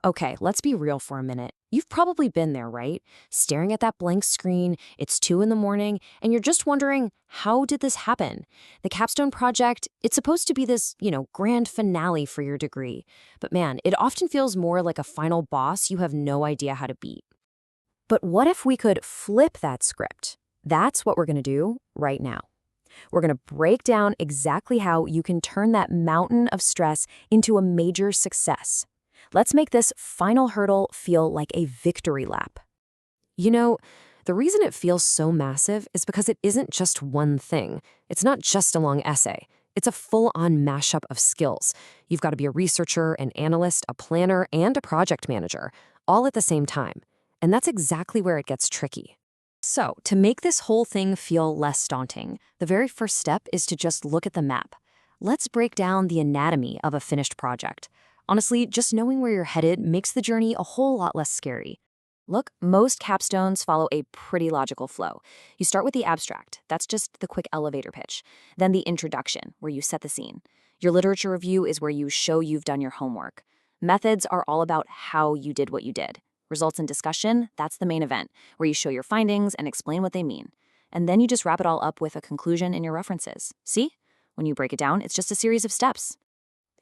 Okay, let's be real for a minute. You've probably been there, right? Staring at that blank screen, it's 2 in the morning, and you're just wondering, how did this happen? The capstone project, it's supposed to be this, grand finale for your degree. But man, it often feels more like a final boss you have no idea how to beat. But what if we could flip that script? That's what we're going to do right now. We're going to break down exactly how you can turn that mountain of stress into a major success. Let's make this final hurdle feel like a victory lap. You know, the reason it feels so massive is because it isn't just one thing. It's not just a long essay. It's a full-on mashup of skills. You've got to be a researcher, an analyst, a planner, and a project manager, all at the same time. And that's exactly where it gets tricky. So, to make this whole thing feel less daunting, the very first step is to just look at the map. Let's break down the anatomy of a finished project. Honestly, just knowing where you're headed makes the journey a whole lot less scary. Look, most capstones follow a pretty logical flow. You start with the abstract, that's just the quick elevator pitch. Then the introduction, where you set the scene. Your literature review is where you show you've done your homework. Methods are all about how you did what you did. Results and discussion, that's the main event, where you show your findings and explain what they mean. And then you just wrap it all up with a conclusion in your references. See? When you break it down, it's just a series of steps.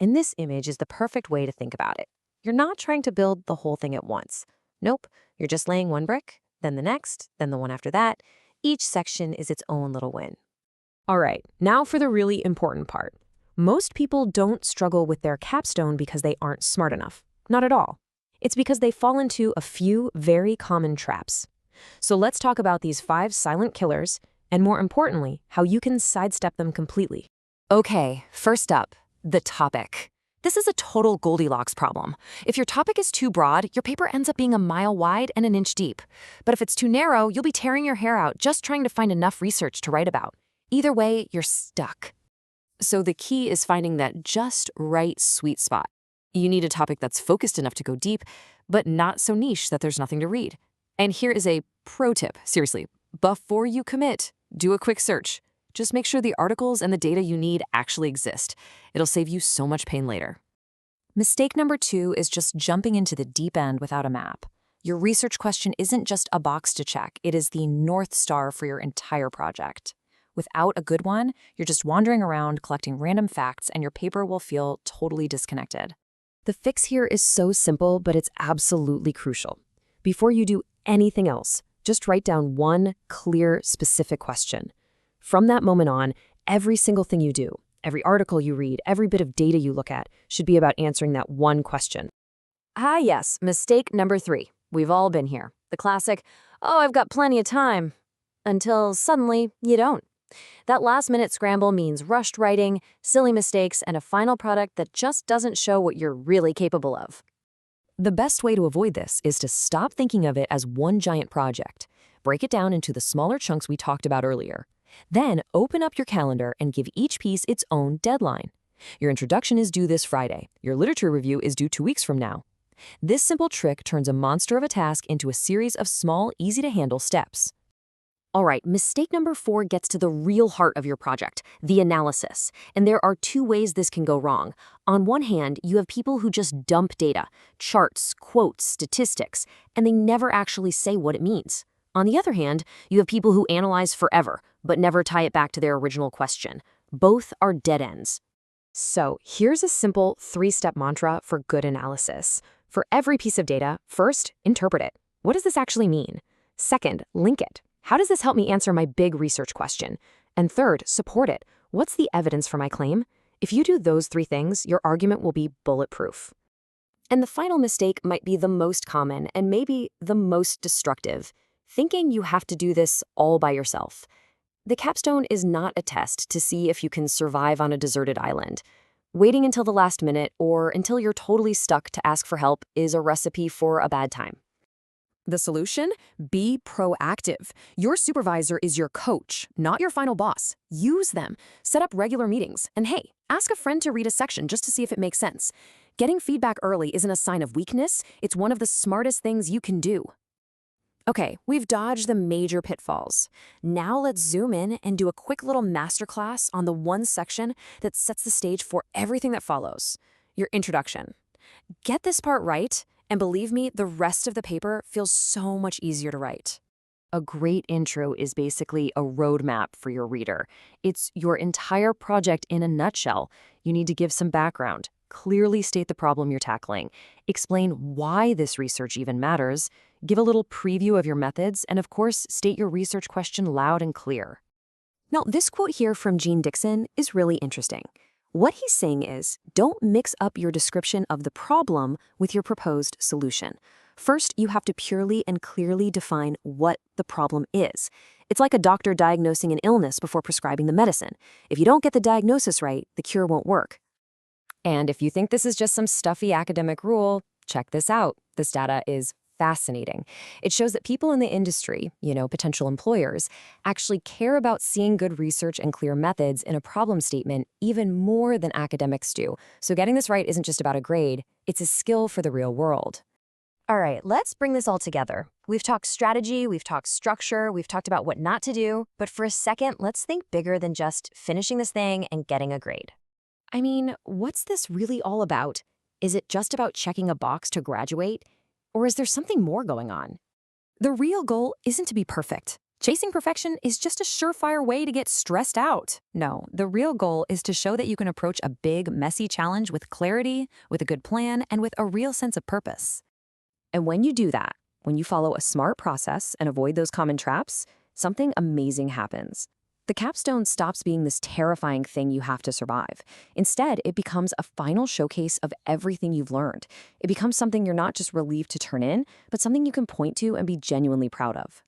And this image is the perfect way to think about it. You're not trying to build the whole thing at once. Nope, you're just laying one brick, then the next, then the one after that. Each section is its own little win. All right, now for the really important part. Most people don't struggle with their capstone because they aren't smart enough. Not at all. It's because they fall into a few very common traps. So let's talk about these 5 silent killers, and more importantly, how you can sidestep them completely. Okay, first up, the topic. This is a total Goldilocks problem. If your topic is too broad, your paper ends up being a mile wide and an inch deep. But if it's too narrow, you'll be tearing your hair out just trying to find enough research to write about. Either way, you're stuck. So the key is finding that just right sweet spot. You need a topic that's focused enough to go deep, but not so niche that there's nothing to read. And here is a pro tip, seriously. Before you commit, do a quick search. Just make sure the articles and the data you need actually exist. It'll save you so much pain later. Mistake number 2 is just jumping into the deep end without a map. Your research question isn't just a box to check, it is the North Star for your entire project. Without a good one, you're just wandering around collecting random facts and your paper will feel totally disconnected. The fix here is so simple, but it's absolutely crucial. Before you do anything else, just write down one clear, specific question. From that moment on, every single thing you do, every article you read, every bit of data you look at should be about answering that one question. Ah, yes, mistake number 3. We've all been here. The classic, oh, I've got plenty of time. Until suddenly, you don't. That last-minute scramble means rushed writing, silly mistakes, and a final product that just doesn't show what you're really capable of. The best way to avoid this is to stop thinking of it as one giant project. Break it down into the smaller chunks we talked about earlier. Then open up your calendar and give each piece its own deadline. Your introduction is due this Friday. Your literature review is due 2 weeks from now. This simple trick turns a monster of a task into a series of small, easy-to-handle steps. All right, mistake number 4 gets to the real heart of your project, the analysis. And there are 2 ways this can go wrong. On one hand, you have people who just dump data, charts, quotes, statistics, and they never actually say what it means. On the other hand, you have people who analyze forever, but never tie it back to their original question. Both are dead ends. So here's a simple 3-step mantra for good analysis. For every piece of data, first, interpret it. What does this actually mean? Second, link it. How does this help me answer my big research question? And third, support it. What's the evidence for my claim? If you do those 3 things, your argument will be bulletproof. And the final mistake might be the most common and maybe the most destructive. Thinking you have to do this all by yourself. The capstone is not a test to see if you can survive on a deserted island. Waiting until the last minute or until you're totally stuck to ask for help is a recipe for a bad time. The solution? Be proactive. Your supervisor is your coach, not your final boss. Use them. Set up regular meetings. And hey, ask a friend to read a section just to see if it makes sense. Getting feedback early isn't a sign of weakness. It's one of the smartest things you can do. Okay, we've dodged the major pitfalls. Now let's zoom in and do a quick little masterclass on the one section that sets the stage for everything that follows. Your introduction. Get this part right, And believe me, the rest of the paper feels so much easier to write. A great intro is basically a roadmap for your reader. It's your entire project in a nutshell. You need to give some background, clearly state the problem you're tackling, explain why this research even matters, give a little preview of your methods, and of course, state your research question loud and clear. Now, this quote here from Gene Dixon is really interesting. What he's saying is, don't mix up your description of the problem with your proposed solution. First, you have to purely and clearly define what the problem is. It's like a doctor diagnosing an illness before prescribing the medicine. If you don't get the diagnosis right, the cure won't work. And if you think this is just some stuffy academic rule, check this out. This data is fascinating. It shows that people in the industry, potential employers, actually care about seeing good research and clear methods in a problem statement even more than academics do. So getting this right isn't just about a grade, it's a skill for the real world. All right, let's bring this all together. We've talked strategy, we've talked structure, we've talked about what not to do, but for a second, let's think bigger than just finishing this thing and getting a grade. I mean, what's this really all about? Is it just about checking a box to graduate? Or is there something more going on? The real goal isn't to be perfect. Chasing perfection is just a surefire way to get stressed out. No, the real goal is to show that you can approach a big, messy challenge with clarity, with a good plan, and with a real sense of purpose. And when you do that, when you follow a smart process and avoid those common traps, something amazing happens. The capstone stops being this terrifying thing you have to survive. Instead, it becomes a final showcase of everything you've learned. It becomes something you're not just relieved to turn in, but something you can point to and be genuinely proud of.